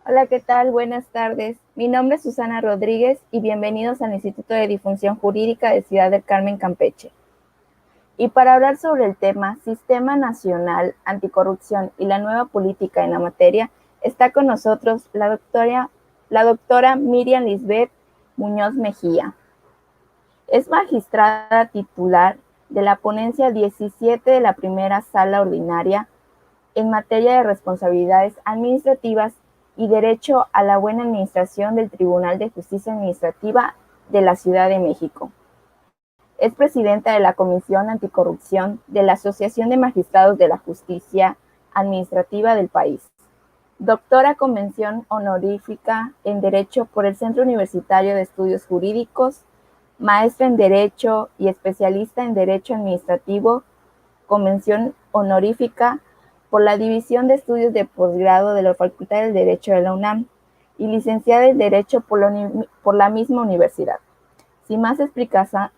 Hola, ¿qué tal? Buenas tardes. Mi nombre es Susana Rodríguez y bienvenidos al Instituto de Difusión Jurídica de Ciudad del Carmen, Campeche. Y para hablar sobre el tema Sistema Nacional Anticorrupción y la nueva política en la materia, está con nosotros la doctora Miriam Lisbeth Muñoz Mejía. Es magistrada titular de la ponencia 17 de la primera sala ordinaria en materia de responsabilidades administrativas y derecho a la buena administración del Tribunal de Justicia Administrativa de la Ciudad de México. Es presidenta de la Comisión Anticorrupción de la Asociación de Magistrados de la Justicia Administrativa del país. Doctora con mención honorífica en Derecho por el Centro Universitario de Estudios Jurídicos, maestra en Derecho y especialista en Derecho Administrativo con mención honorífica por la División de Estudios de Posgrado de la Facultad de Derecho de la UNAM y licenciada en Derecho por la misma universidad. Sin más explicación,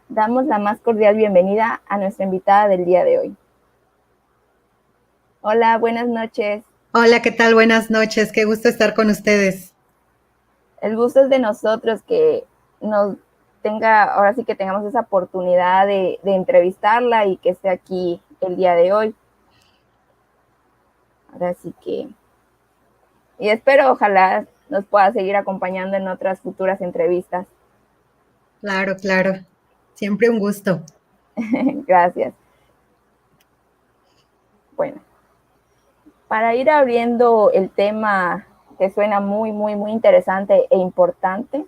damos la más cordial bienvenida a nuestra invitada del día de hoy. Hola, buenas noches. Hola, ¿qué tal? Buenas noches, qué gusto estar con ustedes. El gusto es de nosotros que nos ahora sí que tengamos esa oportunidad de entrevistarla y que esté aquí el día de hoy. Ahora sí que y espero ojalá nos pueda seguir acompañando en otras futuras entrevistas. Claro, claro, siempre un gusto. Gracias. Bueno, para ir abriendo el tema que suena muy interesante e importante,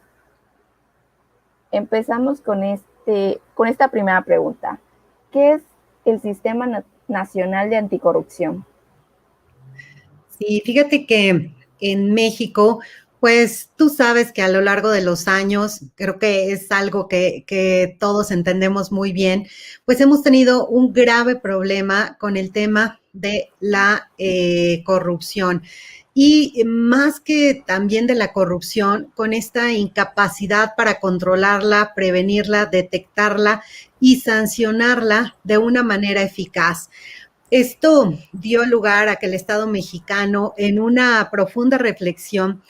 empezamos con esta primera pregunta. ¿Qué es el Sistema Nacional de Anticorrupción? Sí, fíjate que en México, pues tú sabes que a lo largo de los años, creo que es algo que todos entendemos muy bien, pues hemos tenido un grave problema con el tema de la corrupción. Y más que también de la corrupción, con esta incapacidad para controlarla, prevenirla, detectarla y sancionarla de una manera eficaz. Esto dio lugar a que el Estado mexicano, en una profunda reflexión,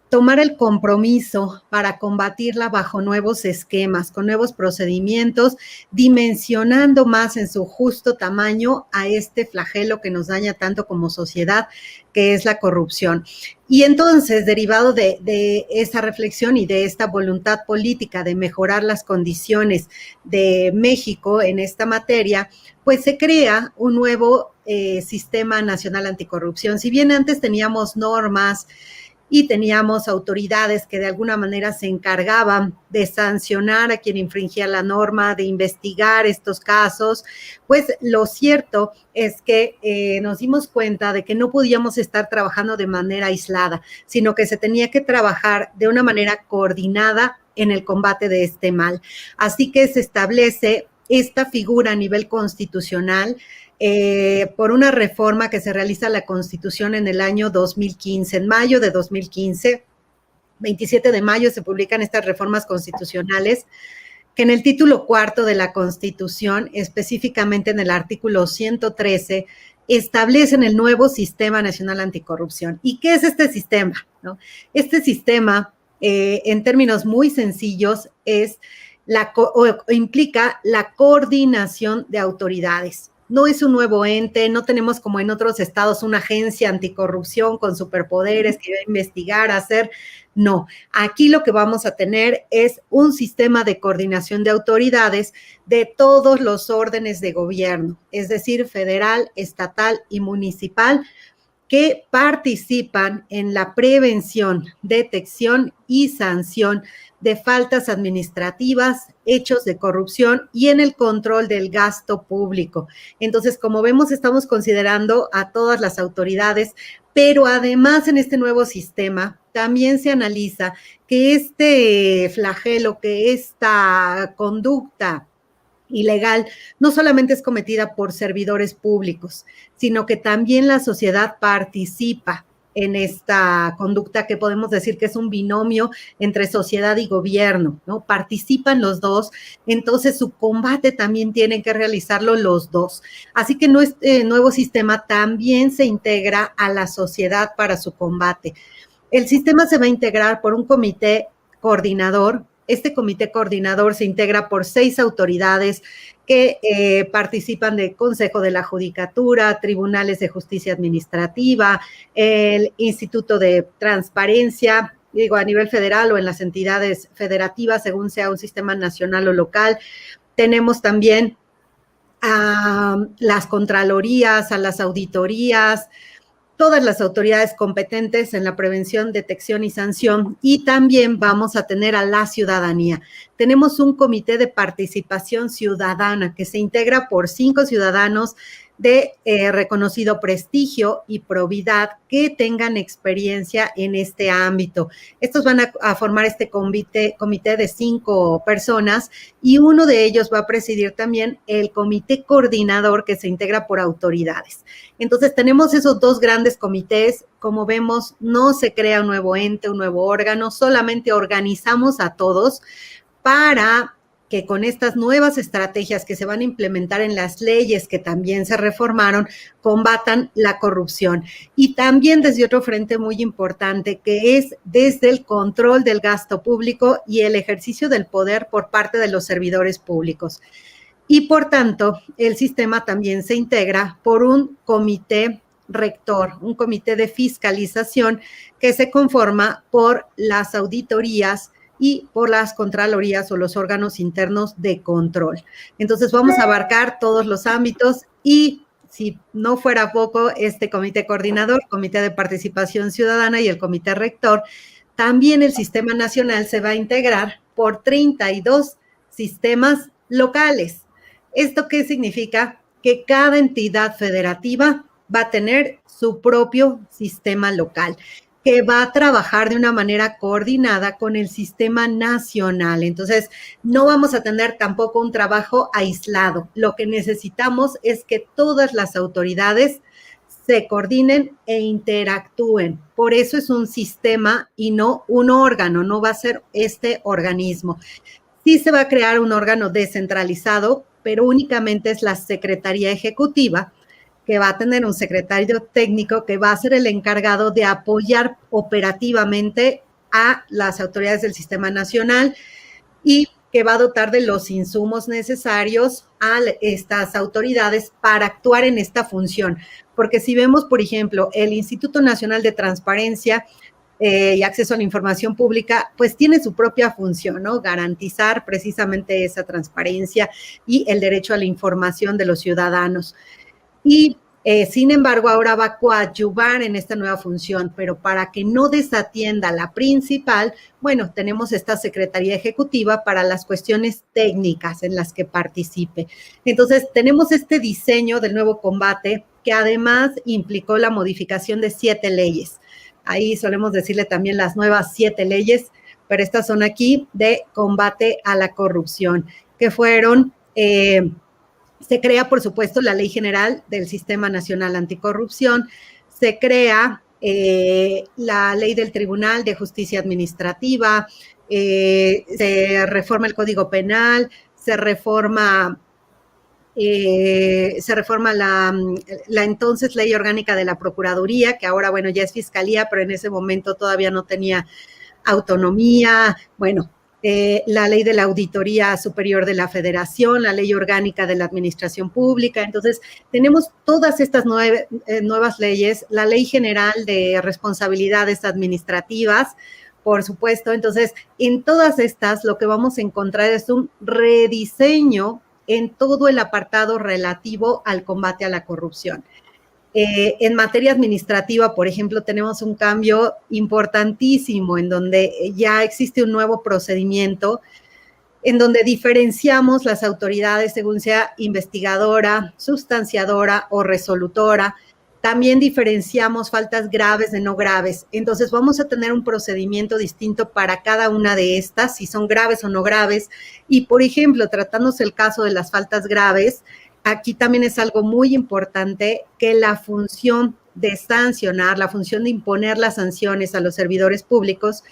tomara el compromiso para combatirla bajo nuevos esquemas, con nuevos procedimientos, dimensionando más en su justo tamaño a este flagelo que nos daña tanto como sociedad, que es la corrupción. Y entonces, derivado de esa reflexión y de esta voluntad política de mejorar las condiciones de México en esta materia, pues se crea un nuevo Sistema Nacional Anticorrupción. Si bien antes teníamos normas y teníamos autoridades que de alguna manera se encargaban de sancionar a quien infringía la norma, de investigar estos casos, pues lo cierto es que nos dimos cuenta de que no podíamos estar trabajando de manera aislada, sino que se tenía que trabajar de una manera coordinada en el combate de este mal. Así que se establece esta figura a nivel constitucional por una reforma que se realiza a la Constitución en el año 2015, en mayo de 2015, 27 de mayo se publican estas reformas constitucionales que en el título cuarto de la Constitución, específicamente en el artículo 113, establecen el nuevo Sistema Nacional Anticorrupción. ¿Y qué es este sistema? ¿No? Este sistema, en términos muy sencillos, es implica la coordinación de autoridades. No es un nuevo ente, no tenemos como en otros estados una agencia anticorrupción con superpoderes que va a investigar, hacer. No, aquí lo que vamos a tener es un sistema de coordinación de autoridades de todos los órdenes de gobierno, es decir, federal, estatal y municipal, que participan en la prevención, detección y sanción de faltas administrativas, hechos de corrupción y en el control del gasto público. Entonces, como vemos, estamos considerando a todas las autoridades, pero además en este nuevo sistema también se analiza que este flagelo, que esta conducta ilegal no solamente es cometida por servidores públicos, sino que también la sociedad participa en esta conducta que podemos decir que es un binomio entre sociedad y gobierno, ¿no? Participan los dos, entonces su combate también tienen que realizarlo los dos. Así que este nuevo sistema también se integra a la sociedad para su combate. El sistema se va a integrar por un comité coordinador. Este comité coordinador se integra por 6 autoridades que participan del Consejo de la Judicatura, Tribunales de Justicia Administrativa, el Instituto de Transparencia, digo, a nivel federal o en las entidades federativas, según sea un sistema nacional o local. Tenemos también a las contralorías, a las auditorías, todas las autoridades competentes en la prevención, detección y sanción, y también vamos a tener a la ciudadanía. Tenemos un comité de participación ciudadana que se integra por 5 ciudadanos de reconocido prestigio y probidad que tengan experiencia en este ámbito. Estos van a formar este comité de 5 personas y uno de ellos va a presidir también el comité coordinador que se integra por autoridades. Entonces tenemos esos 2 grandes comités. Como vemos, no se crea un nuevo ente, un nuevo órgano, solamente organizamos a todos para que con estas nuevas estrategias que se van a implementar en las leyes que también se reformaron, combatan la corrupción. Y también desde otro frente muy importante, que es desde el control del gasto público y el ejercicio del poder por parte de los servidores públicos. Y por tanto, el sistema también se integra por un comité rector, un comité de fiscalización que se conforma por las auditorías y por las contralorías o los órganos internos de control. Entonces vamos a abarcar todos los ámbitos y si no fuera poco, este comité coordinador, comité de participación ciudadana y el comité rector, también el sistema nacional se va a integrar por 32 sistemas locales. ¿Esto qué significa? Que cada entidad federativa va a tener su propio sistema local, que va a trabajar de una manera coordinada con el sistema nacional. Entonces, no vamos a tener tampoco un trabajo aislado. Lo que necesitamos es que todas las autoridades se coordinen e interactúen. Por eso es un sistema y no un órgano, no va a ser este organismo. Sí se va a crear un órgano descentralizado, pero únicamente es la Secretaría Ejecutiva, que va a tener un secretario técnico que va a ser el encargado de apoyar operativamente a las autoridades del sistema nacional y que va a dotar de los insumos necesarios a estas autoridades para actuar en esta función. Porque si vemos, por ejemplo, el Instituto Nacional de Transparencia y Acceso a la Información Pública, pues tiene su propia función, ¿no? Garantizar precisamente esa transparencia y el derecho a la información de los ciudadanos. Y sin embargo, ahora va a coadyuvar en esta nueva función, pero para que no desatienda la principal, bueno, tenemos esta Secretaría Ejecutiva para las cuestiones técnicas en las que participe. Entonces, tenemos este diseño del nuevo combate que además implicó la modificación de 7 leyes. Ahí solemos decirle también las nuevas 7 leyes, pero estas son aquí de combate a la corrupción, que fueron... se crea, por supuesto, la Ley General del Sistema Nacional Anticorrupción, se crea la Ley del Tribunal de Justicia Administrativa, se reforma el Código Penal, se reforma la entonces Ley Orgánica de la Procuraduría, que ahora, bueno, ya es Fiscalía, pero en ese momento todavía no tenía autonomía, bueno, la ley de la Auditoría Superior de la Federación, la ley orgánica de la Administración Pública. Entonces, tenemos todas estas nuevas leyes, la Ley General de Responsabilidades Administrativas, por supuesto. Entonces, en todas estas, lo que vamos a encontrar es un rediseño en todo el apartado relativo al combate a la corrupción. En materia administrativa, por ejemplo, tenemos un cambio importantísimo en donde ya existe un nuevo procedimiento en donde diferenciamos las autoridades según sea investigadora, sustanciadora o resolutora. También diferenciamos faltas graves de no graves. Entonces vamos a tener un procedimiento distinto para cada una de estas, si son graves o no graves. Y, por ejemplo, tratándose el caso de las faltas graves, aquí también es algo muy importante que la función de sancionar, la función de imponer las sanciones a los servidores públicos,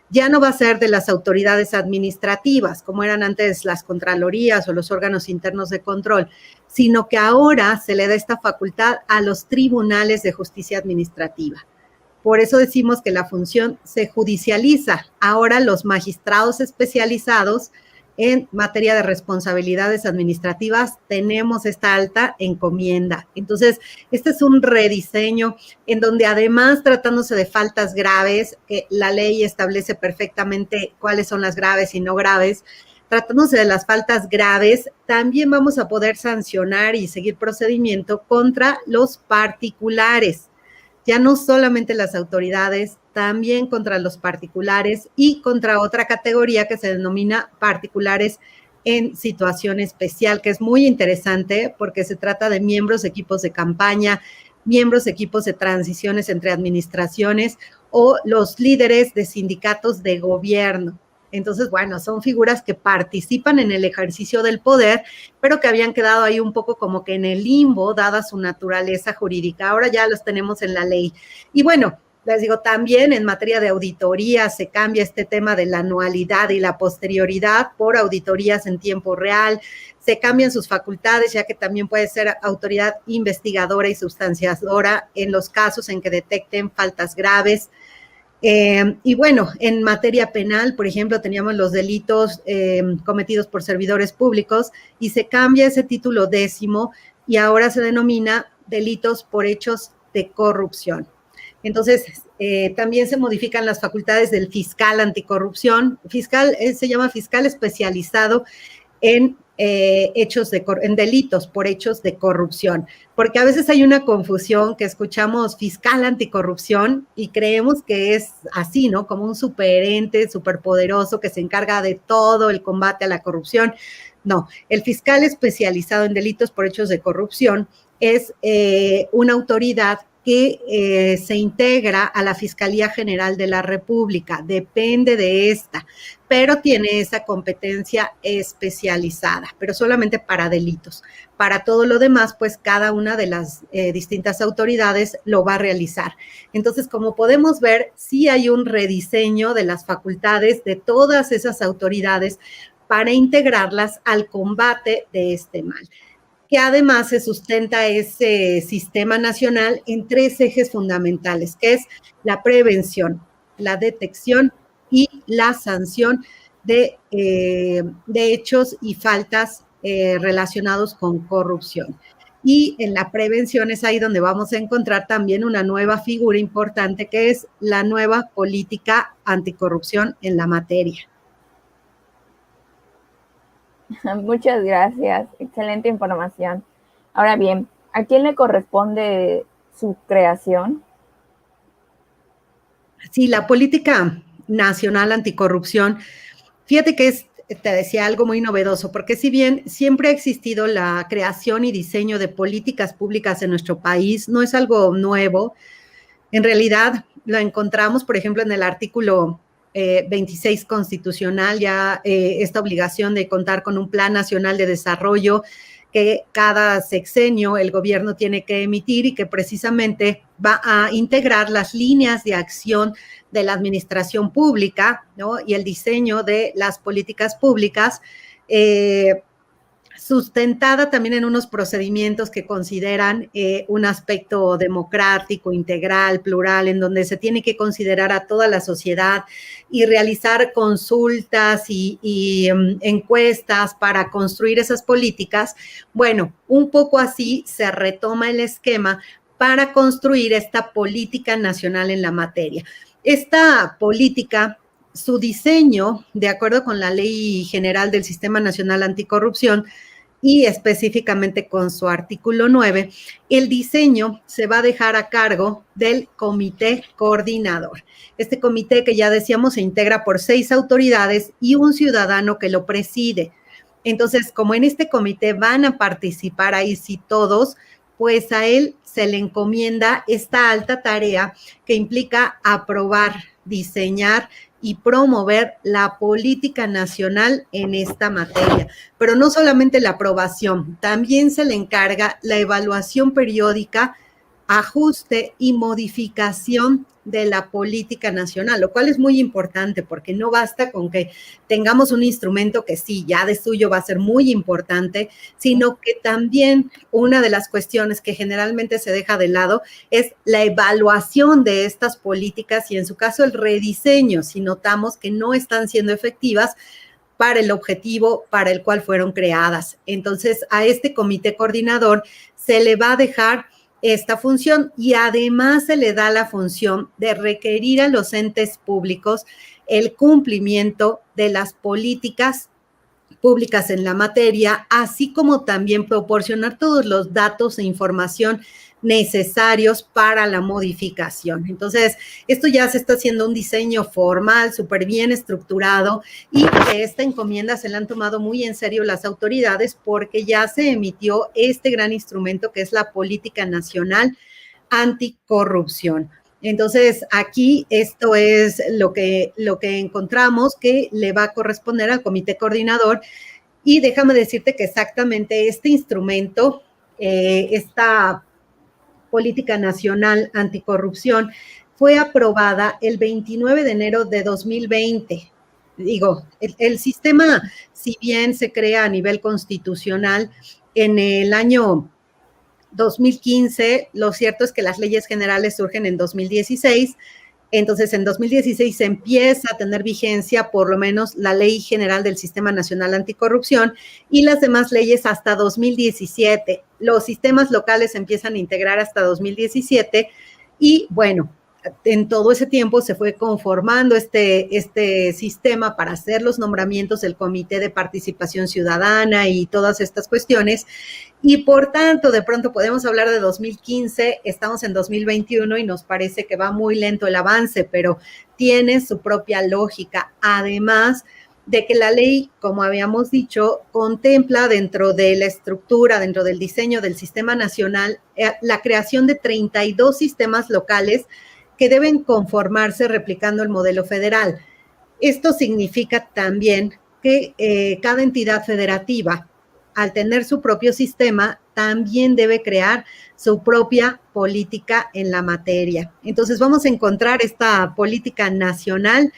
ya no va a ser de las autoridades administrativas, como eran antes las contralorías o los órganos internos de control, sino que ahora se le da esta facultad a los tribunales de justicia administrativa. Por eso decimos que la función se judicializa. Ahora los magistrados especializados en materia de responsabilidades administrativas tenemos esta alta encomienda. Entonces, este es un rediseño en donde además tratándose de faltas graves, que la ley establece perfectamente cuáles son las graves y no graves, tratándose de las faltas graves, también vamos a poder sancionar y seguir procedimiento contra los particulares. Ya no solamente las autoridades, también contra los particulares y contra otra categoría que se denomina particulares en situación especial, que es muy interesante porque se trata de miembros de equipos de campaña, miembros de equipos de transiciones entre administraciones o los líderes de sindicatos de gobierno. Entonces, bueno, son figuras que participan en el ejercicio del poder, pero que habían quedado ahí un poco como que en el limbo, dada su naturaleza jurídica. Ahora ya los tenemos en la ley. Y bueno, les digo, también en materia de auditoría se cambia este tema de la anualidad y la posterioridad por auditorías en tiempo real. Se cambian sus facultades, ya que también puede ser autoridad investigadora y sustanciadora en los casos en que detecten faltas graves. Y bueno, en materia penal, por ejemplo, teníamos los delitos cometidos por servidores públicos y se cambia ese título 10º y ahora se denomina delitos por hechos de corrupción. Entonces, también se modifican las facultades del fiscal anticorrupción. Fiscal se llama fiscal especializado en en delitos por hechos de corrupción, porque a veces hay una confusión que escuchamos fiscal anticorrupción y creemos que es así, ¿no? Como un superente, superpoderoso que se encarga de todo el combate a la corrupción. No, el fiscal especializado en delitos por hechos de corrupción es una autoridad que se integra a la Fiscalía General de la República, depende de esta, pero tiene esa competencia especializada, pero solamente para delitos. Para todo lo demás, pues cada una de las distintas autoridades lo va a realizar. Entonces, como podemos ver, sí hay un rediseño de las facultades de todas esas autoridades para integrarlas al combate de este mal, que además se sustenta ese sistema nacional en 3 ejes fundamentales, que es la prevención, la detección y la sanción de hechos y faltas relacionados con corrupción. Y en la prevención es ahí donde vamos a encontrar también una nueva figura importante, que es la nueva política anticorrupción en la materia. Muchas gracias, excelente información. Ahora bien, ¿a quién le corresponde su creación? Sí, la política nacional anticorrupción, fíjate que te decía, algo muy novedoso, porque si bien siempre ha existido la creación y diseño de políticas públicas en nuestro país, no es algo nuevo. En realidad lo encontramos, por ejemplo, en el artículo 26 constitucional, ya esta obligación de contar con un plan nacional de desarrollo que cada sexenio el gobierno tiene que emitir y que precisamente va a integrar las líneas de acción de la administración pública, ¿no? Y el diseño de las políticas públicas, sustentada también en unos procedimientos que consideran un aspecto democrático, integral, plural, en donde se tiene que considerar a toda la sociedad y realizar consultas y encuestas para construir esas políticas. Bueno, un poco así se retoma el esquema para construir esta política nacional en la materia. Esta política, su diseño, de acuerdo con la Ley General del Sistema Nacional Anticorrupción, y específicamente con su artículo 9, el diseño se va a dejar a cargo del comité coordinador. Este comité, que ya decíamos, se integra por 6 autoridades y un ciudadano que lo preside. Entonces, como en este comité van a participar ahí sí todos, pues a él se le encomienda esta alta tarea que implica aprobar, diseñar y promover la política nacional en esta materia. Pero no solamente la aprobación, también se le encarga la evaluación periódica, ajuste y modificación de la política nacional, lo cual es muy importante porque no basta con que tengamos un instrumento que sí, ya de suyo va a ser muy importante, sino que también una de las cuestiones que generalmente se deja de lado es la evaluación de estas políticas y en su caso el rediseño, si notamos que no están siendo efectivas para el objetivo para el cual fueron creadas. Entonces, a este comité coordinador se le va a dejar esta función y además se le da la función de requerir a los entes públicos el cumplimiento de las políticas públicas en la materia, así como también proporcionar todos los datos e información necesarios para la modificación. Entonces, esto ya se está haciendo un diseño formal, súper bien estructurado, y que esta encomienda se la han tomado muy en serio las autoridades porque ya se emitió este gran instrumento que es la Política Nacional Anticorrupción. Entonces, aquí esto es lo que encontramos que le va a corresponder al comité coordinador y déjame decirte que exactamente este instrumento, esta Política Nacional Anticorrupción, fue aprobada el 29 de enero de 2020. Digo, el sistema, si bien se crea a nivel constitucional en el año 2015, lo cierto es que las leyes generales surgen en 2016, entonces en 2016 se empieza a tener vigencia por lo menos la Ley General del Sistema Nacional Anticorrupción y las demás leyes hasta 2017. Los sistemas locales se empiezan a integrar hasta 2017 y bueno, en todo ese tiempo se fue conformando este sistema para hacer los nombramientos del Comité de Participación Ciudadana y todas estas cuestiones. Y por tanto, de pronto podemos hablar de 2015, estamos en 2021 y nos parece que va muy lento el avance, pero tiene su propia lógica. Además de que la ley, como habíamos dicho, contempla dentro de la estructura, dentro del diseño del sistema nacional, la creación de 32 sistemas locales que deben conformarse replicando el modelo federal. Esto significa también que cada entidad federativa, al tener su propio sistema, también debe crear su propia política en la materia. Entonces vamos a encontrar esta política nacional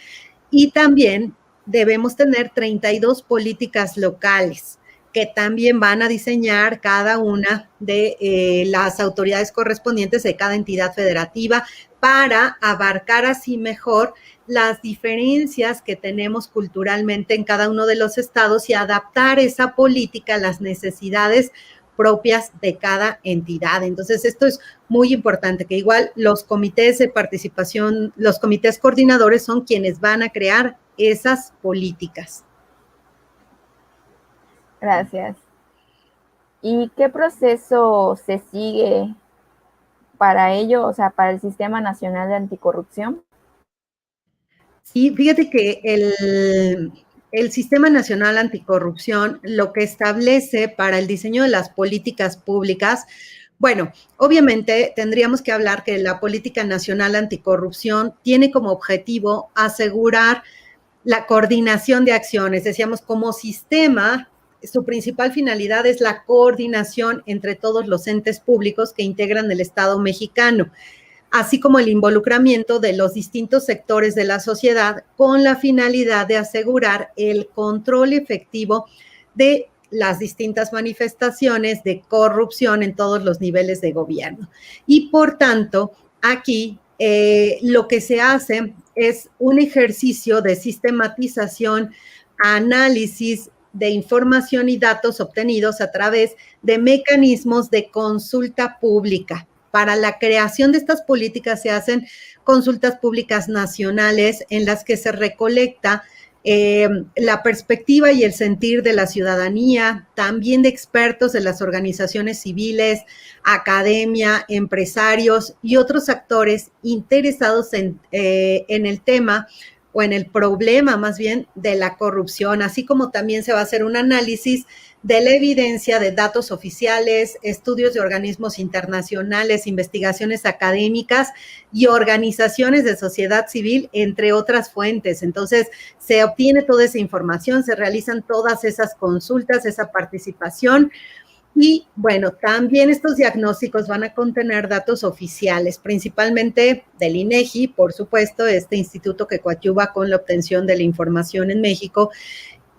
y también debemos tener 32 políticas locales que también van a diseñar cada una de las autoridades correspondientes de cada entidad federativa para abarcar así mejor las diferencias que tenemos culturalmente en cada uno de los estados y adaptar esa política a las necesidades propias de cada entidad. Entonces, esto es muy importante, que igual los comités de participación, los comités coordinadores son quienes van a crear esas políticas. Gracias. ¿Y qué proceso se sigue para ello, o sea, para el Sistema Nacional de Anticorrupción? Sí, fíjate que el Sistema Nacional Anticorrupción lo que establece para el diseño de las políticas públicas, bueno, obviamente tendríamos que hablar que la Política Nacional Anticorrupción tiene como objetivo asegurar la coordinación de acciones. Decíamos, como sistema, su principal finalidad es la coordinación entre todos los entes públicos que integran el Estado mexicano, así como el involucramiento de los distintos sectores de la sociedad con la finalidad de asegurar el control efectivo de las distintas manifestaciones de corrupción en todos los niveles de gobierno. Y por tanto, aquí lo que se hace es un ejercicio de sistematización, análisis de información y datos obtenidos a través de mecanismos de consulta pública. Para la creación de estas políticas se hacen consultas públicas nacionales en las que se recolecta la perspectiva y el sentir de la ciudadanía, también de expertos de las organizaciones civiles, academia, empresarios y otros actores interesados en el tema o en el problema más bien de la corrupción, así como también se va a hacer un análisis de la evidencia de datos oficiales, estudios de organismos internacionales, investigaciones académicas y organizaciones de sociedad civil, entre otras fuentes. Entonces, se obtiene toda esa información, se realizan todas esas consultas, esa participación. Y bueno, también estos diagnósticos van a contener datos oficiales, principalmente del INEGI, por supuesto, este instituto que coadyuva con la obtención de la información en México,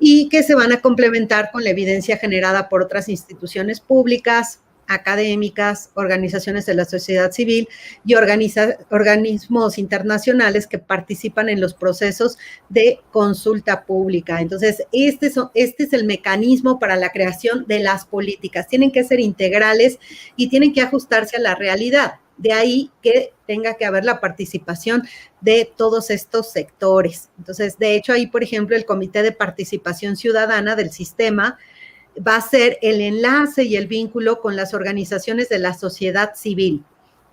y que se van a complementar con la evidencia generada por otras instituciones públicas, académicas, organizaciones de la sociedad civil y organismos internacionales que participan en los procesos de consulta pública. Entonces, este es el mecanismo para la creación de las políticas. Tienen que ser integrales y tienen que ajustarse a la realidad. De ahí que tenga que haber la participación de todos estos sectores. Entonces, de hecho, ahí, por ejemplo, el Comité de Participación Ciudadana del sistema va a ser el enlace y el vínculo con las organizaciones de la sociedad civil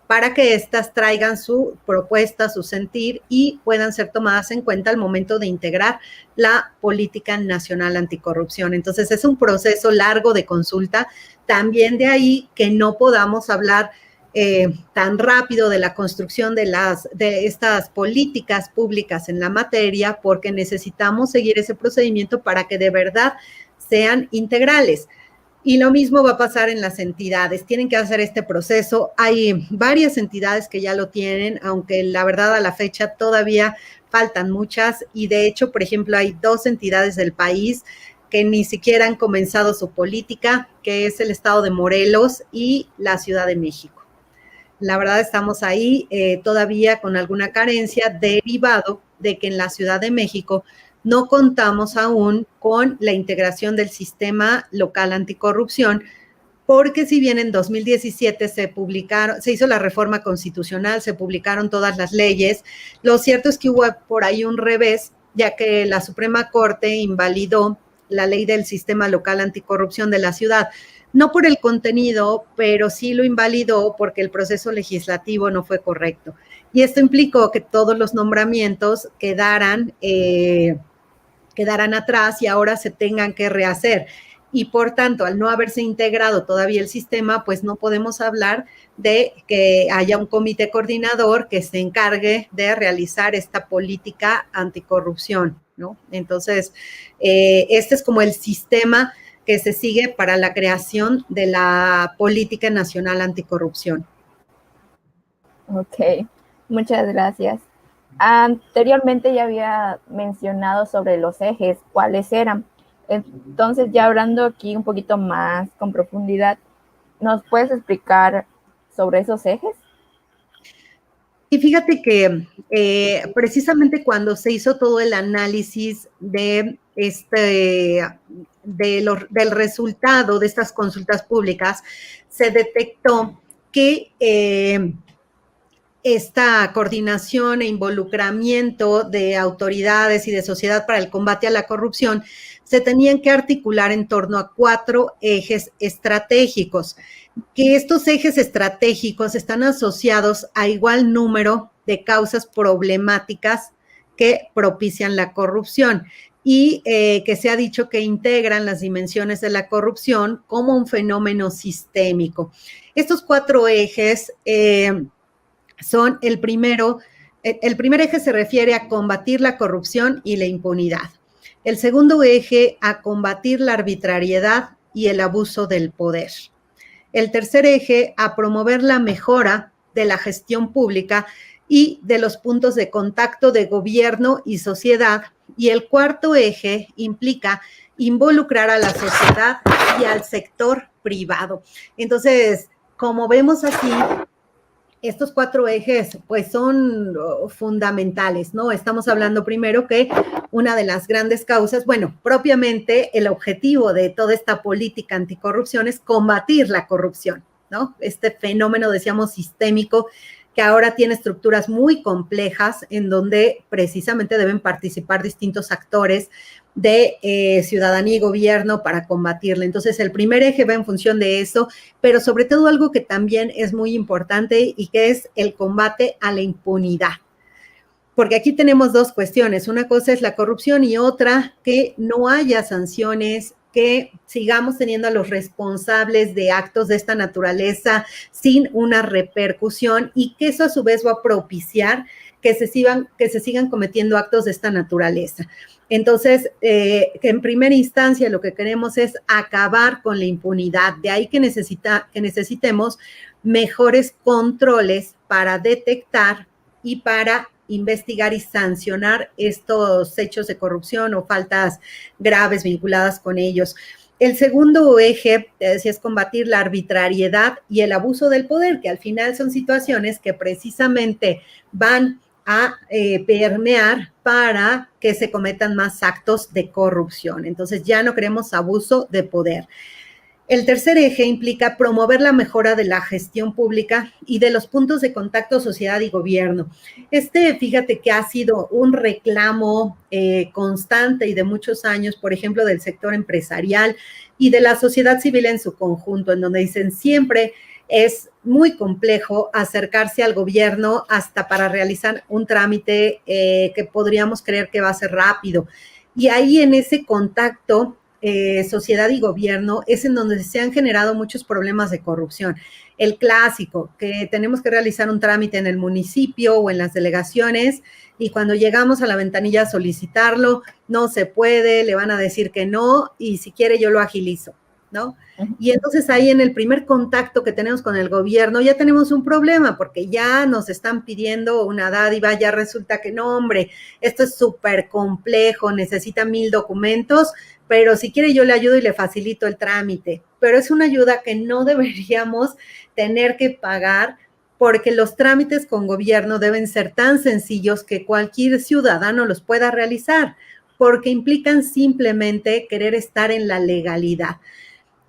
para que éstas traigan su propuesta, su sentir y puedan ser tomadas en cuenta al momento de integrar la política nacional anticorrupción. Entonces, es un proceso largo de consulta. También de ahí que no podamos hablar tan rápido de la construcción de estas políticas públicas en la materia, porque necesitamos seguir ese procedimiento para que de verdad sean integrales. Y lo mismo va a pasar en las entidades, tienen que hacer este proceso. Hay varias entidades que ya lo tienen, aunque la verdad a la fecha todavía faltan muchas, y de hecho, por ejemplo, hay 2 entidades del país que ni siquiera han comenzado su política, que es el estado de Morelos y la Ciudad de México. La verdad estamos ahí todavía con alguna carencia derivado de que en la Ciudad de México no contamos aún con la integración del sistema local anticorrupción, porque si bien en 2017 se hizo la reforma constitucional, se publicaron todas las leyes, lo cierto es que hubo por ahí un revés, ya que la Suprema Corte invalidó la ley del sistema local anticorrupción de la ciudad. No por el contenido, pero sí lo invalidó porque el proceso legislativo no fue correcto. Y esto implicó que todos los nombramientos quedaran atrás y ahora se tengan que rehacer. Y por tanto, al no haberse integrado todavía el sistema, pues no podemos hablar de que haya un comité coordinador que se encargue de realizar esta política anticorrupción, ¿no? Entonces, este es como el sistema que se sigue para la creación de la política nacional anticorrupción. Ok, muchas gracias. Anteriormente ya había mencionado sobre los ejes, cuáles eran. Entonces, ya hablando aquí un poquito más con profundidad, ¿nos puedes explicar sobre esos ejes? Y fíjate que precisamente cuando se hizo todo el análisis del resultado de estas consultas públicas, se detectó que esta coordinación e involucramiento de autoridades y de sociedad para el combate a la corrupción se tenían que articular en torno a 4 ejes estratégicos, que estos ejes estratégicos están asociados a igual número de causas problemáticas que propician la corrupción y que se ha dicho que integran las dimensiones de la corrupción como un fenómeno sistémico. Estos 4 ejes son el primer eje se refiere a combatir la corrupción y la impunidad. El segundo eje a combatir la arbitrariedad y el abuso del poder. El tercer eje a promover la mejora de la gestión pública y de los puntos de contacto de gobierno y sociedad. Y el cuarto eje implica involucrar a la sociedad y al sector privado. Entonces, como vemos aquí, estos 4 ejes pues son fundamentales, ¿no? Estamos hablando primero que una de las grandes causas, bueno, propiamente el objetivo de toda esta política anticorrupción es combatir la corrupción, ¿no? Este fenómeno, decíamos, sistémico, que ahora tiene estructuras muy complejas en donde precisamente deben participar distintos actores de ciudadanía y gobierno para combatirla. Entonces, el primer eje va en función de eso, pero sobre todo algo que también es muy importante y que es el combate a la impunidad. Porque aquí tenemos 2 cuestiones. Una cosa es la corrupción y otra que no haya sanciones, que sigamos teniendo a los responsables de actos de esta naturaleza sin una repercusión y que eso a su vez va a propiciar que se sigan cometiendo actos de esta naturaleza. Entonces, en primera instancia lo que queremos es acabar con la impunidad, de ahí que necesitemos mejores controles para detectar y para investigar y sancionar estos hechos de corrupción o faltas graves vinculadas con ellos. El segundo eje, te decía, es combatir la arbitrariedad y el abuso del poder, que al final son situaciones que precisamente van a permear para que se cometan más actos de corrupción. Entonces ya no queremos abuso de poder. El tercer eje implica promover la mejora de la gestión pública y de los puntos de contacto sociedad y gobierno. Fíjate que ha sido un reclamo constante y de muchos años, por ejemplo, del sector empresarial y de la sociedad civil en su conjunto, en donde dicen siempre es muy complejo acercarse al gobierno hasta para realizar un trámite que podríamos creer que va a ser rápido. Y ahí en ese contacto sociedad y gobierno es en donde se han generado muchos problemas de corrupción. El clásico, que tenemos que realizar un trámite en el municipio o en las delegaciones y cuando llegamos a la ventanilla a solicitarlo, no se puede, le van a decir que no y si quiere yo lo agilizo, ¿no? Y entonces ahí en el primer contacto que tenemos con el gobierno ya tenemos un problema porque ya nos están pidiendo una dádiva, ya resulta que no, hombre, esto es súper complejo, necesita 1000 documentos, pero si quiere yo le ayudo y le facilito el trámite. Pero es una ayuda que no deberíamos tener que pagar porque los trámites con gobierno deben ser tan sencillos que cualquier ciudadano los pueda realizar, porque implican simplemente querer estar en la legalidad.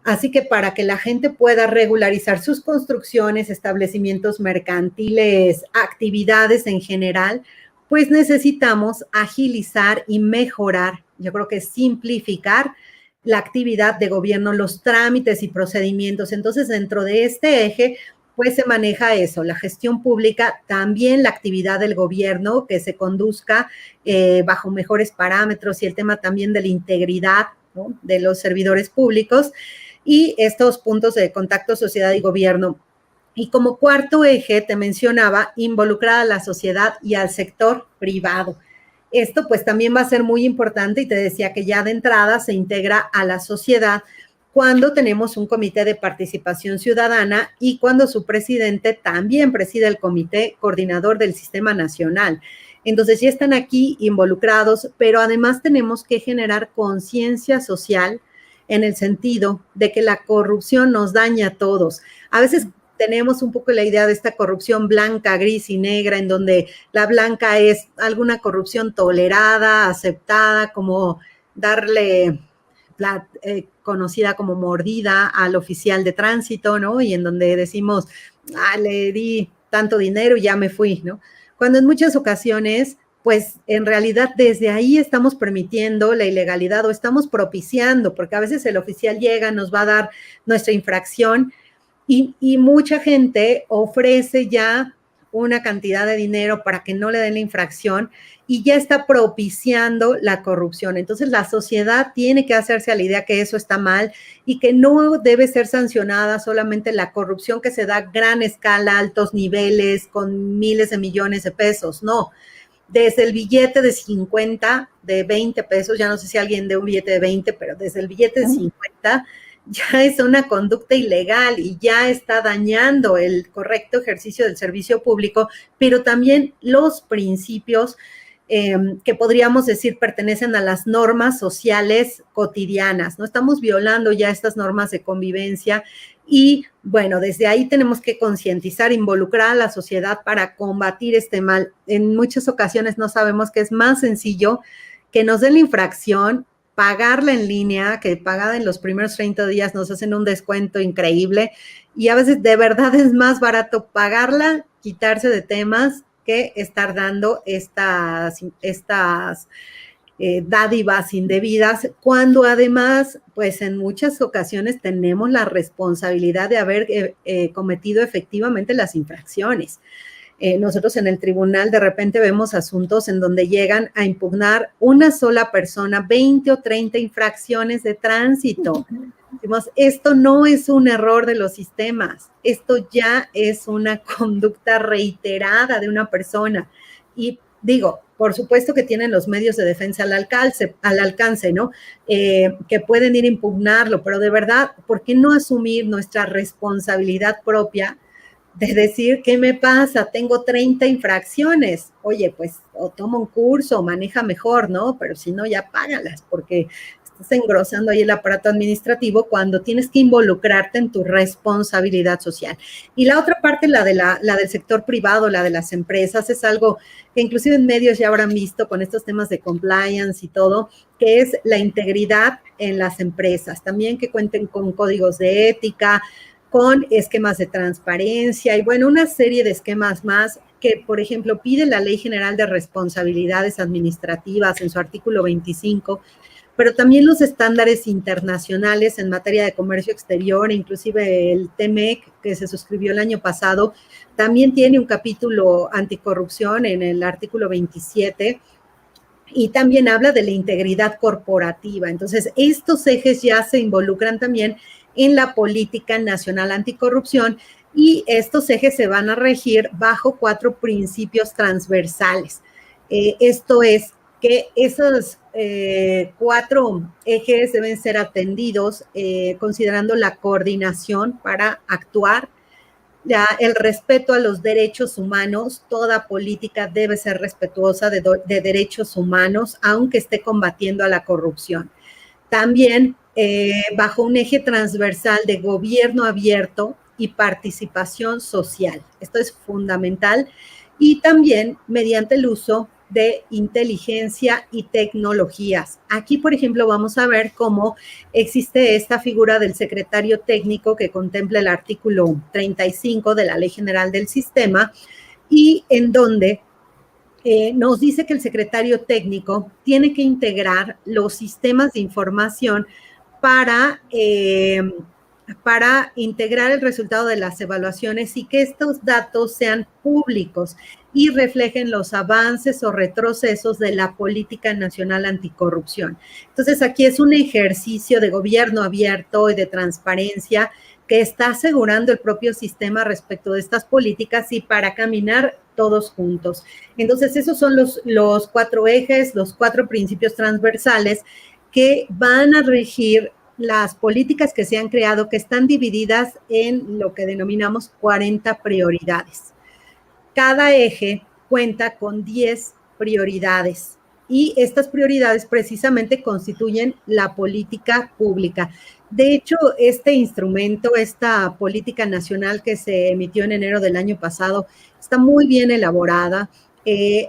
Así que para que la gente pueda regularizar sus construcciones, establecimientos mercantiles, actividades en general, pues necesitamos agilizar y mejorar, yo creo que simplificar la actividad de gobierno, los trámites y procedimientos. Entonces, dentro de este eje, pues se maneja eso, la gestión pública, también la actividad del gobierno, que se conduzca bajo mejores parámetros y el tema también de la integridad, ¿no?, de los servidores públicos y estos puntos de contacto sociedad y gobierno. Y como cuarto eje, te mencionaba, involucrar a la sociedad y al sector privado. Esto pues también va a ser muy importante y te decía que ya de entrada se integra a la sociedad cuando tenemos un comité de participación ciudadana y cuando su presidente también preside el comité coordinador del sistema nacional. Entonces ya están aquí involucrados, pero además tenemos que generar conciencia social en el sentido de que la corrupción nos daña a todos. A veces tenemos un poco la idea de esta corrupción blanca, gris y negra, en donde la blanca es alguna corrupción tolerada, aceptada, como darle conocida como mordida al oficial de tránsito, ¿no? Y en donde decimos, le di tanto dinero y ya me fui, ¿no? Cuando en muchas ocasiones pues en realidad desde ahí estamos permitiendo la ilegalidad o estamos propiciando, porque a veces el oficial llega, nos va a dar nuestra infracción y mucha gente ofrece ya una cantidad de dinero para que no le den la infracción y ya está propiciando la corrupción. Entonces la sociedad tiene que hacerse a la idea que eso está mal y que no debe ser sancionada solamente la corrupción que se da a gran escala, altos niveles, con miles de millones de pesos, no. Desde el billete de 50, de 20 pesos, ya no sé si alguien de un billete de 20, pero desde el billete de 50 ya es una conducta ilegal y ya está dañando el correcto ejercicio del servicio público, pero también los principios que podríamos decir pertenecen a las normas sociales cotidianas, ¿no? Estamos violando ya estas normas de convivencia y, bueno, desde ahí tenemos que concientizar, involucrar a la sociedad para combatir este mal. En muchas ocasiones no sabemos que es más sencillo que nos den la infracción, pagarla en línea, que pagada en los primeros 30 días nos hacen un descuento increíble y a veces de verdad es más barato pagarla, quitarse de temas que estar dando estas dádivas indebidas, cuando además, pues en muchas ocasiones tenemos la responsabilidad de haber cometido efectivamente las infracciones. Nosotros en el tribunal de repente vemos asuntos en donde llegan a impugnar una sola persona 20 o 30 infracciones de tránsito. Decimos, esto no es un error de los sistemas, esto ya es una conducta reiterada de una persona. Y digo, por supuesto que tienen los medios de defensa al alcance, ¿no? Que pueden ir a impugnarlo, pero de verdad, ¿por qué no asumir nuestra responsabilidad propia de decir, ¿qué me pasa? Tengo 30 infracciones. Oye, pues o toma un curso, o maneja mejor, ¿no? Pero si no, ya págalas, porque estás engrosando ahí el aparato administrativo cuando tienes que involucrarte en tu responsabilidad social. Y la otra parte, la del sector privado, la de las empresas, es algo que inclusive en medios ya habrán visto con estos temas de compliance y todo, que es la integridad en las empresas. También que cuenten con códigos de ética, con esquemas de transparencia y bueno, una serie de esquemas más que, por ejemplo, pide la Ley General de Responsabilidades Administrativas en su artículo 25, pero también los estándares internacionales en materia de comercio exterior, inclusive el TMEC, que se suscribió el año pasado, también tiene un capítulo anticorrupción en el artículo 27, y también habla de la integridad corporativa. Entonces, estos ejes ya se involucran también en la política nacional anticorrupción y estos ejes se van a regir bajo 4 principios transversales. Esto es que esos 4 ejes deben ser atendidos considerando la coordinación para actuar, el respeto a los derechos humanos. Toda política debe ser respetuosa de derechos humanos, aunque esté combatiendo a la corrupción. También bajo un eje transversal de gobierno abierto y participación social. Esto es fundamental. Y también mediante el uso de inteligencia y tecnologías. Aquí, por ejemplo, vamos a ver cómo existe esta figura del secretario técnico que contempla el artículo 35 de la Ley General del Sistema y en donde nos dice que el secretario técnico tiene que integrar los sistemas de información para integrar el resultado de las evaluaciones y que estos datos sean públicos y reflejen los avances o retrocesos de la política nacional anticorrupción. Entonces, aquí es un ejercicio de gobierno abierto y de transparencia que está asegurando el propio sistema respecto de estas políticas y para caminar todos juntos. Entonces, esos son los 4 ejes, los 4 principios transversales que van a regir las políticas que se han creado, que están divididas en lo que denominamos 40 prioridades. Cada eje cuenta con 10 prioridades y estas prioridades precisamente constituyen la política pública. De hecho, este instrumento, esta política nacional que se emitió en enero del año pasado, está muy bien elaborada.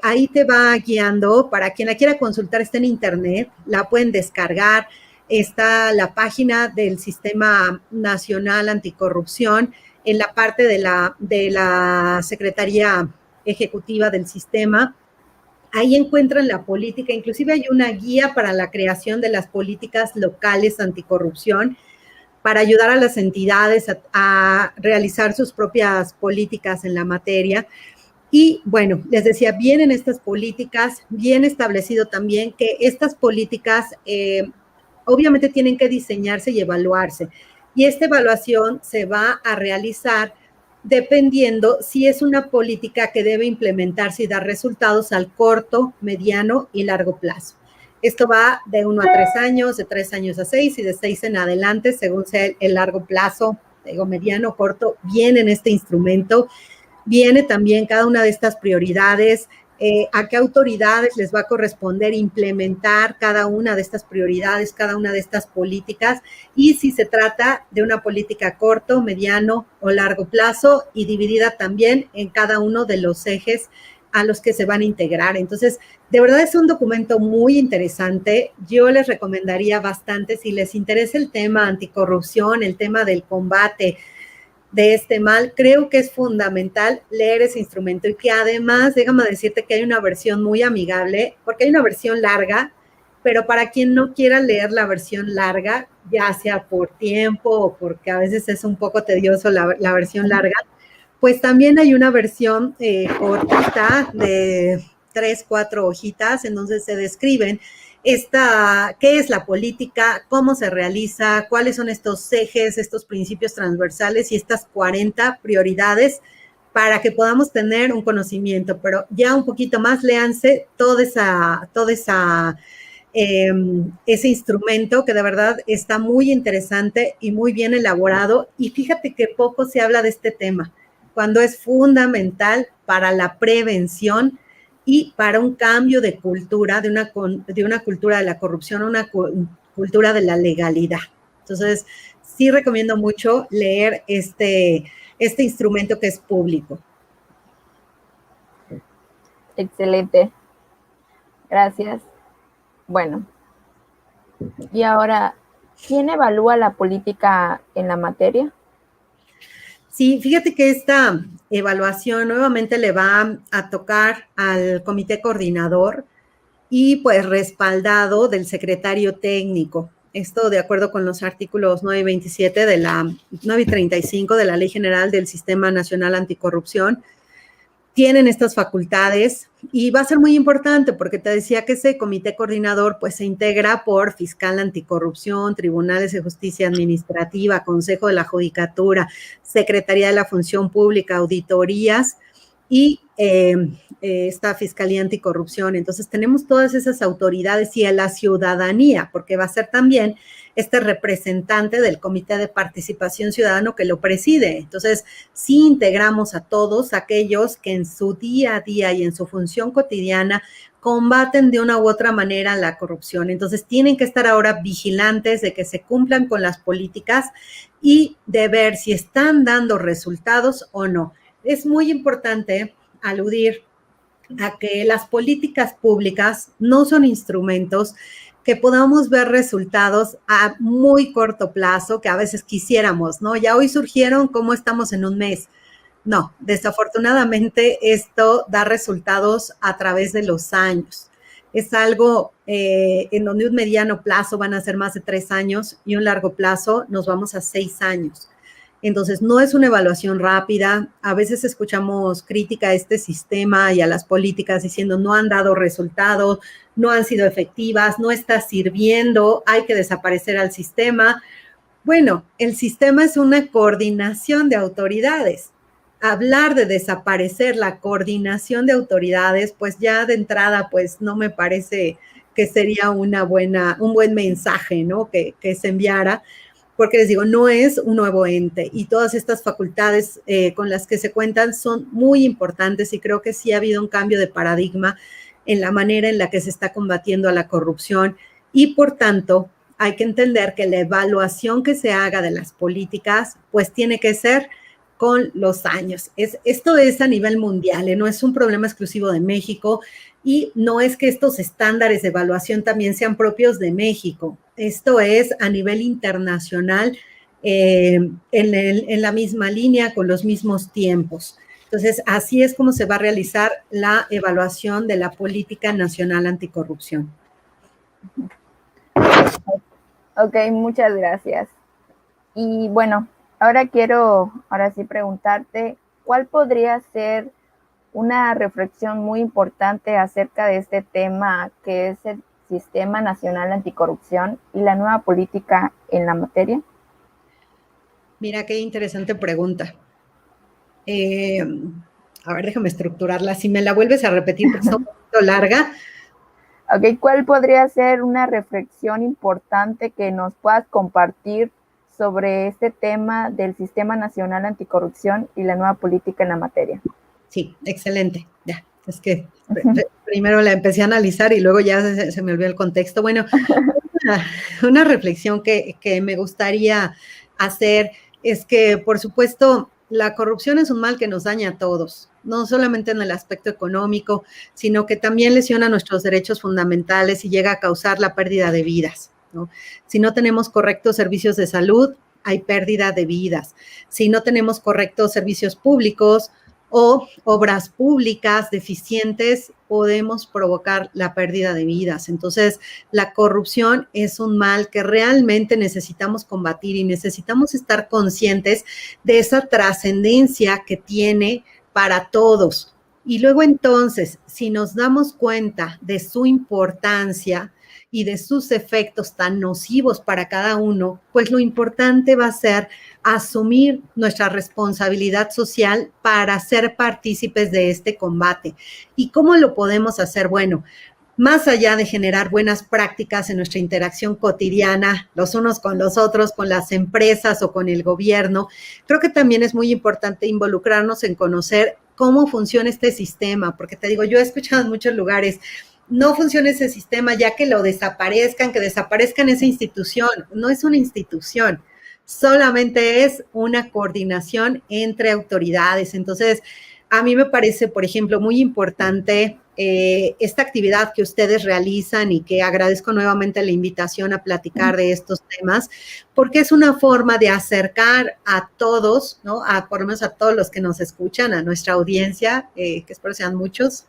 Ahí te va guiando, para quien la quiera consultar, está en internet, la pueden descargar. Está la página del Sistema Nacional Anticorrupción en la parte de la Secretaría Ejecutiva del Sistema. Ahí encuentran la política, inclusive hay una guía para la creación de las políticas locales anticorrupción para ayudar a las entidades a realizar sus propias políticas en la materia. Y bueno, les decía, vienen estas políticas, bien establecido también que estas políticas obviamente tienen que diseñarse y evaluarse. Y esta evaluación se va a realizar dependiendo si es una política que debe implementarse y dar resultados al corto, mediano y largo plazo. Esto va de 1 a 3 años, de 3 años a 6 y de 6 en adelante, según sea el largo plazo, digo mediano, corto, viene en este instrumento. Viene también cada una de estas prioridades, a qué autoridades les va a corresponder implementar cada una de estas prioridades, cada una de estas políticas, y si se trata de una política a corto, mediano o largo plazo, y dividida también en cada uno de los ejes a los que se van a integrar. Entonces, de verdad es un documento muy interesante. Yo les recomendaría bastante, si les interesa el tema anticorrupción, el tema del combate de este mal, creo que es fundamental leer ese instrumento y que además, déjame decirte que hay una versión muy amigable, porque hay una versión larga, pero para quien no quiera leer la versión larga, ya sea por tiempo o porque a veces es un poco tedioso la versión larga, pues también hay una versión cortita de 3, 4 hojitas en donde se describen qué es la política, cómo se realiza, cuáles son estos ejes, estos principios transversales y estas 40 prioridades para que podamos tener un conocimiento, pero ya un poquito más, léanse ese instrumento que de verdad está muy interesante y muy bien elaborado. Y fíjate que poco se habla de este tema, cuando es fundamental para la prevención y para un cambio de cultura, de una cultura de la corrupción a una cultura de la legalidad. Entonces, sí recomiendo mucho leer este instrumento que es público. Excelente. Gracias. Bueno, y ahora, ¿quién evalúa la política en la materia? Sí, fíjate que esta evaluación nuevamente le va a tocar al comité coordinador y pues respaldado del secretario técnico. Esto de acuerdo con los artículos 9 y 27 de la 9 y 35 de la Ley General del Sistema Nacional Anticorrupción. Tienen estas facultades y va a ser muy importante porque te decía que ese comité coordinador pues se integra por fiscal anticorrupción, tribunales de justicia administrativa, consejo de la judicatura, secretaría de la función pública, auditorías y esta Fiscalía Anticorrupción. Entonces tenemos todas esas autoridades y a la ciudadanía, porque va a ser también este representante del Comité de Participación Ciudadano que lo preside. Entonces, sí integramos a todos aquellos que en su día a día y en su función cotidiana combaten de una u otra manera la corrupción. Entonces, tienen que estar ahora vigilantes de que se cumplan con las políticas y de ver si están dando resultados o no. Es muy importante aludir a que las políticas públicas no son instrumentos que podamos ver resultados a muy corto plazo, que a veces quisiéramos, ¿no? Ya hoy surgieron, ¿cómo estamos en un mes? No, desafortunadamente esto da resultados a través de los años. Es algo en donde un mediano plazo van a ser más de 3 años y un largo plazo nos vamos a 6 años. Entonces, no es una evaluación rápida. A veces escuchamos crítica a este sistema y a las políticas diciendo no han dado resultados, no han sido efectivas, no está sirviendo, hay que desaparecer al sistema. Bueno, el sistema es una coordinación de autoridades. Hablar de desaparecer la coordinación de autoridades, pues ya de entrada, pues no me parece que sería un buen mensaje, ¿no? Que se enviara, porque les digo, no es un nuevo ente y todas estas facultades con las que se cuentan son muy importantes y creo que sí ha habido un cambio de paradigma en la manera en la que se está combatiendo a la corrupción y por tanto hay que entender que la evaluación que se haga de las políticas pues tiene que ser con los años. Esto es a nivel mundial, no es un problema exclusivo de México y no es que estos estándares de evaluación también sean propios de México. Esto es a nivel internacional en la misma línea, con los mismos tiempos. Entonces, así es como se va a realizar la evaluación de la política nacional anticorrupción. Ok, muchas gracias. Y bueno, ahora quiero, sí preguntarte, ¿cuál podría ser una reflexión muy importante acerca de este tema que es el Sistema Nacional Anticorrupción y la nueva política en la materia? Mira, qué interesante pregunta. A ver, déjame estructurarla. Si me la vuelves a repetir porque está un poquito larga. Ok, ¿cuál podría ser una reflexión importante que nos puedas compartir sobre este tema del Sistema Nacional Anticorrupción y la nueva política en la materia? Sí, excelente. Ya, es que primero la empecé a analizar y luego ya se me olvidó el contexto. Bueno, una reflexión que me gustaría hacer es que, por supuesto, la corrupción es un mal que nos daña a todos, no solamente en el aspecto económico, sino que también lesiona nuestros derechos fundamentales y llega a causar la pérdida de vidas, ¿no? Si no tenemos correctos servicios de salud, hay pérdida de vidas. Si no tenemos correctos servicios públicos o obras públicas deficientes, podemos provocar la pérdida de vidas. Entonces, la corrupción es un mal que realmente necesitamos combatir y necesitamos estar conscientes de esa trascendencia que tiene para todos. Y luego entonces, si nos damos cuenta de su importancia y de sus efectos tan nocivos para cada uno, pues lo importante va a ser asumir nuestra responsabilidad social para ser partícipes de este combate. ¿Y cómo lo podemos hacer? Bueno, más allá de generar buenas prácticas en nuestra interacción cotidiana, los unos con los otros, con las empresas o con el gobierno, creo que también es muy importante involucrarnos en conocer cómo funciona este sistema, porque te digo, yo he escuchado en muchos lugares, no funciona ese sistema, ya que lo desaparezcan, que desaparezcan esa institución. No es una institución, solamente es una coordinación entre autoridades. Entonces, a mí me parece, por ejemplo, muy importante esta actividad que ustedes realizan y que agradezco nuevamente la invitación a platicar de estos temas, porque es una forma de acercar a todos, ¿no? Por lo menos a todos los que nos escuchan, a nuestra audiencia, que espero sean muchos,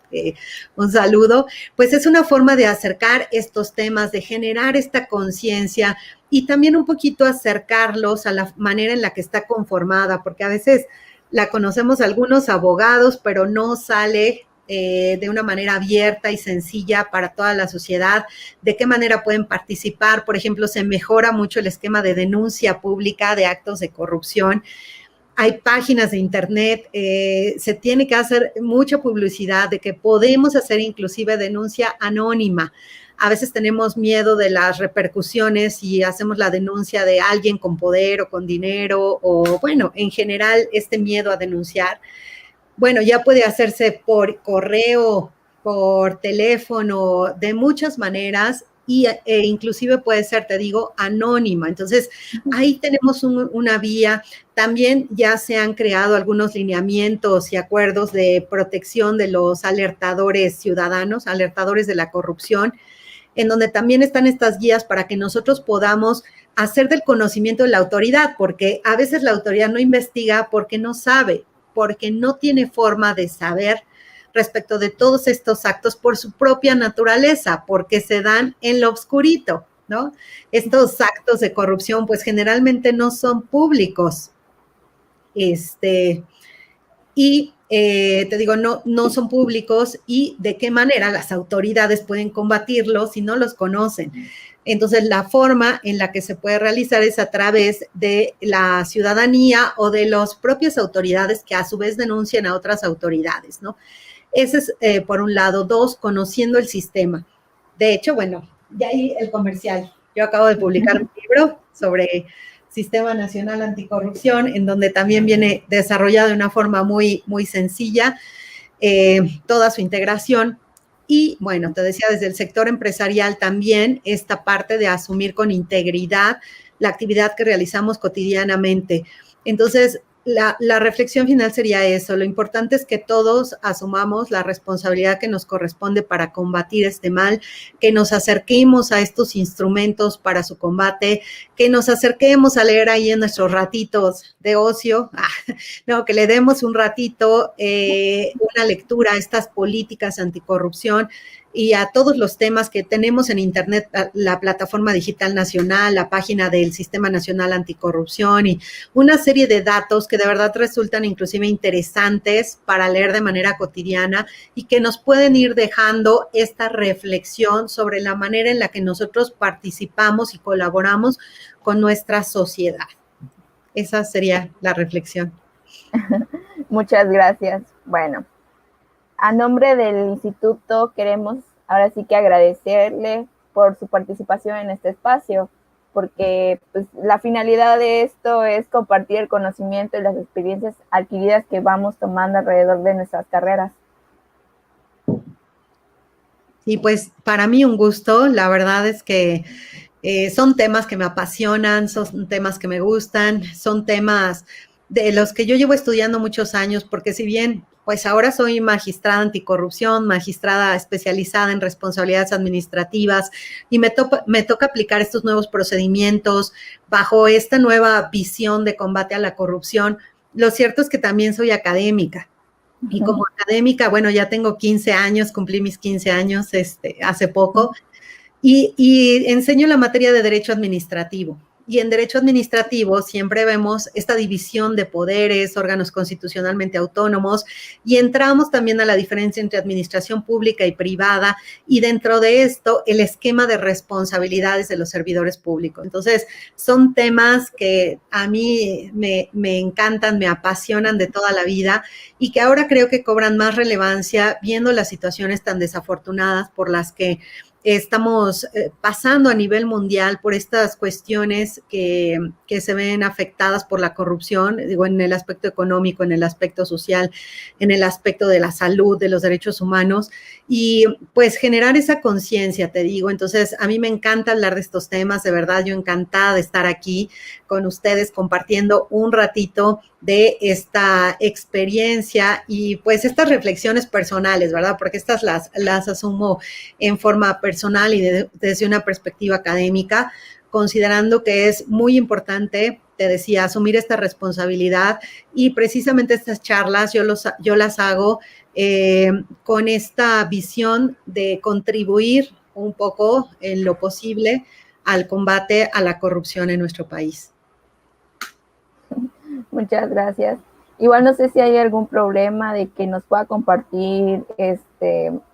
un saludo, pues es una forma de acercar estos temas, de generar esta conciencia y también un poquito acercarlos a la manera en la que está conformada, porque a veces la conocemos algunos abogados, pero no sale de una manera abierta y sencilla para toda la sociedad, de qué manera pueden participar. Por ejemplo, se mejora mucho el esquema de denuncia pública de actos de corrupción. Hay páginas de internet, se tiene que hacer mucha publicidad de que podemos hacer inclusive denuncia anónima. A veces tenemos miedo de las repercusiones y hacemos la denuncia de alguien con poder o con dinero o, bueno, en general este miedo a denunciar. Bueno, ya puede hacerse por correo, por teléfono, de muchas maneras e inclusive puede ser, te digo, anónima. Entonces, ahí tenemos una vía. También ya se han creado algunos lineamientos y acuerdos de protección de los alertadores ciudadanos, alertadores de la corrupción, en donde también están estas guías para que nosotros podamos hacer del conocimiento de la autoridad, porque a veces la autoridad no investiga porque no sabe, porque no tiene forma de saber respecto de todos estos actos por su propia naturaleza, porque se dan en lo oscurito, ¿no? Estos actos de corrupción, pues generalmente no son públicos. Y te digo, no son públicos y de qué manera las autoridades pueden combatirlos si no los conocen. Entonces, la forma en la que se puede realizar es a través de la ciudadanía o de las propias autoridades que a su vez denuncian a otras autoridades, ¿no? Ese es, por un lado. Dos, conociendo el sistema. De hecho, bueno, ya ahí el comercial. Yo acabo de publicar un libro sobre Sistema Nacional Anticorrupción, en donde también viene desarrollado de una forma muy, muy sencilla toda su integración. Y bueno, te decía, desde el sector empresarial también esta parte de asumir con integridad la actividad que realizamos cotidianamente. Entonces, la reflexión final sería eso. Lo importante es que todos asumamos la responsabilidad que nos corresponde para combatir este mal, que nos acerquemos a estos instrumentos para su combate, que nos acerquemos a leer ahí en nuestros ratitos de ocio, no, que le demos un ratito, una lectura a estas políticas anticorrupción y a todos los temas que tenemos en internet, la plataforma digital nacional, la página del Sistema Nacional Anticorrupción y una serie de datos que de verdad resultan inclusive interesantes para leer de manera cotidiana y que nos pueden ir dejando esta reflexión sobre la manera en la que nosotros participamos y colaboramos con nuestra sociedad. Esa sería la reflexión. Muchas gracias. Bueno, a nombre del instituto queremos ahora sí que agradecerle por su participación en este espacio, porque pues, la finalidad de esto es compartir el conocimiento y las experiencias adquiridas que vamos tomando alrededor de nuestras carreras. Y pues para mí un gusto, la verdad es que son temas que me apasionan, son temas que me gustan, son temas de los que yo llevo estudiando muchos años, porque si bien pues ahora soy magistrada anticorrupción, magistrada especializada en responsabilidades administrativas y me toca aplicar estos nuevos procedimientos bajo esta nueva visión de combate a la corrupción, lo cierto es que también soy académica. Y como académica, bueno, ya tengo 15 años, cumplí mis 15 años hace poco, y enseño la materia de Derecho Administrativo. Y en Derecho Administrativo siempre vemos esta división de poderes, órganos constitucionalmente autónomos, y entramos también a la diferencia entre administración pública y privada, y dentro de esto, el esquema de responsabilidades de los servidores públicos. Entonces, son temas que a mí me encantan, me apasionan de toda la vida, y que ahora creo que cobran más relevancia viendo las situaciones tan desafortunadas por las que estamos pasando a nivel mundial por estas cuestiones que se ven afectadas por la corrupción, digo, en el aspecto económico, en el aspecto social, en el aspecto de la salud, de los derechos humanos, y pues generar esa conciencia, te digo. Entonces, a mí me encanta hablar de estos temas, de verdad, yo encantada de estar aquí con ustedes compartiendo un ratito de esta experiencia y pues estas reflexiones personales, ¿verdad? Porque estas las asumo en forma personal y desde una perspectiva académica, considerando que es muy importante, te decía, asumir esta responsabilidad, y precisamente estas charlas yo las hago con esta visión de contribuir un poco en lo posible al combate a la corrupción en nuestro país. Muchas gracias. Igual no sé si hay algún problema de que nos pueda compartir,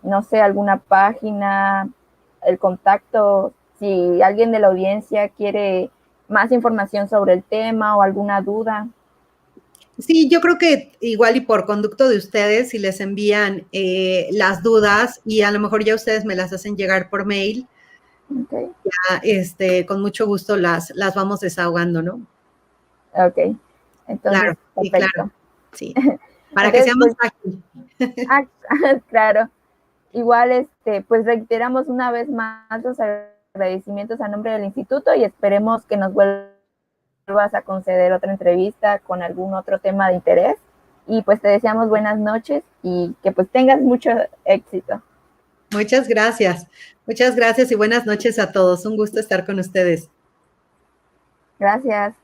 no sé, alguna página, el contacto, si alguien de la audiencia quiere más información sobre el tema o alguna duda. Sí, yo creo que igual y por conducto de ustedes, si les envían las dudas y a lo mejor ya ustedes me las hacen llegar por mail, Okay. Ya, con mucho gusto las vamos desahogando, ¿no? Ok, entonces, Claro, sí, perfecto. claro, sí, para que Entonces, sea más pues, fácil. claro. Igual, pues reiteramos una vez más los agradecimientos a nombre del instituto y esperemos que nos vuelvas a conceder otra entrevista con algún otro tema de interés. Y pues te deseamos buenas noches y que pues tengas mucho éxito. Muchas gracias y buenas noches a todos. Un gusto estar con ustedes. Gracias.